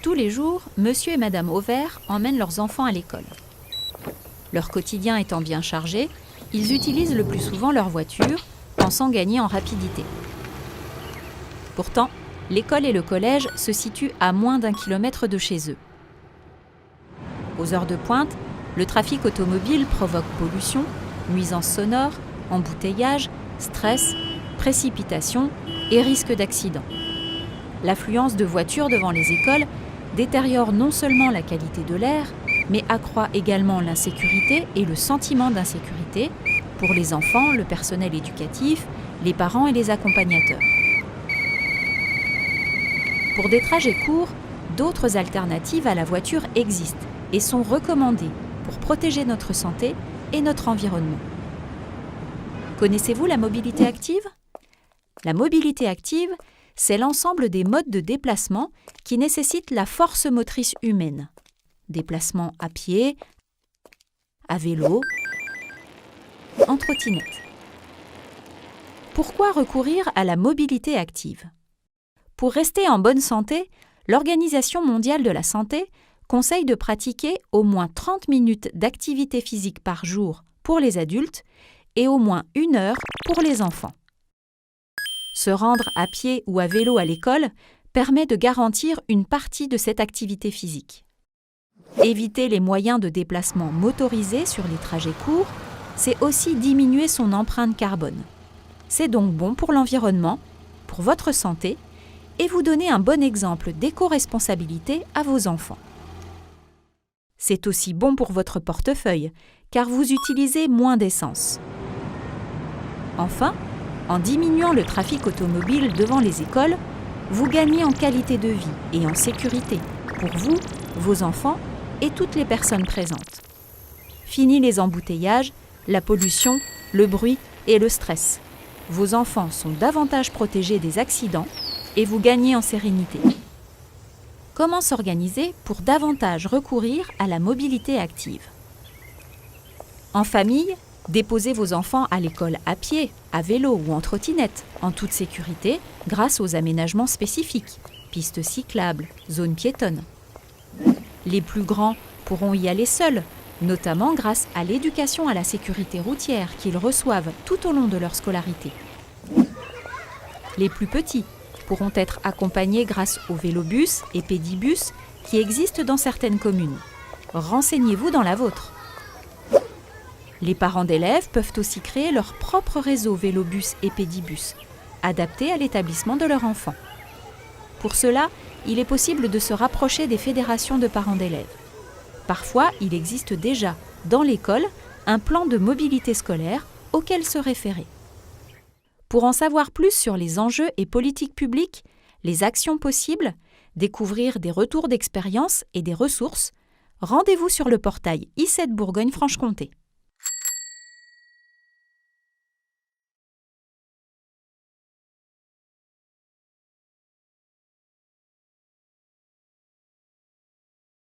Tous les jours, monsieur et madame Auvert emmènent leurs enfants à l'école. Leur quotidien étant bien chargé, ils utilisent le plus souvent leur voiture, pensant gagner en rapidité. Pourtant, l'école et le collège se situent à moins d'1 kilomètre de chez eux. Aux heures de pointe, le trafic automobile provoque pollution, nuisances sonores, embouteillages, stress, précipitations et risque d'accident. L'affluence de voitures devant les écoles détériore non seulement la qualité de l'air, mais accroît également l'insécurité et le sentiment d'insécurité pour les enfants, le personnel éducatif, les parents et les accompagnateurs. Pour des trajets courts, d'autres alternatives à la voiture existent et sont recommandées pour protéger notre santé et notre environnement. Connaissez-vous la mobilité active ? La mobilité active, c'est l'ensemble des modes de déplacement qui nécessitent la force motrice humaine. Déplacement à pied, à vélo, en trottinette. Pourquoi recourir à la mobilité active ? Pour rester en bonne santé, l'Organisation mondiale de la santé conseille de pratiquer au moins 30 minutes d'activité physique par jour pour les adultes et au moins 1 heure pour les enfants. Se rendre à pied ou à vélo à l'école permet de garantir une partie de cette activité physique. Éviter les moyens de déplacement motorisés sur les trajets courts, c'est aussi diminuer son empreinte carbone. C'est donc bon pour l'environnement, pour votre santé, et vous donner un bon exemple d'éco-responsabilité à vos enfants. C'est aussi bon pour votre portefeuille, car vous utilisez moins d'essence. Enfin, en diminuant le trafic automobile devant les écoles, vous gagnez en qualité de vie et en sécurité pour vous, vos enfants et toutes les personnes présentes. Fini les embouteillages, la pollution, le bruit et le stress. Vos enfants sont davantage protégés des accidents et vous gagnez en sérénité. Comment s'organiser pour davantage recourir à la mobilité active ? En famille, déposez vos enfants à l'école à pied, à vélo ou en trottinette, en toute sécurité, grâce aux aménagements spécifiques, pistes cyclables, zones piétonnes. Les plus grands pourront y aller seuls, notamment grâce à l'éducation à la sécurité routière qu'ils reçoivent tout au long de leur scolarité. Les plus petits pourront être accompagnés grâce aux vélobus et pédibus qui existent dans certaines communes. Renseignez-vous dans la vôtre. Les parents d'élèves peuvent aussi créer leur propre réseau vélobus et pédibus, adapté à l'établissement de leur enfant. Pour cela, il est possible de se rapprocher des fédérations de parents d'élèves. Parfois, il existe déjà, dans l'école, un plan de mobilité scolaire auquel se référer. Pour en savoir plus sur les enjeux et politiques publiques, les actions possibles, découvrir des retours d'expérience et des ressources, rendez-vous sur le portail I7 Bourgogne-Franche-Comté.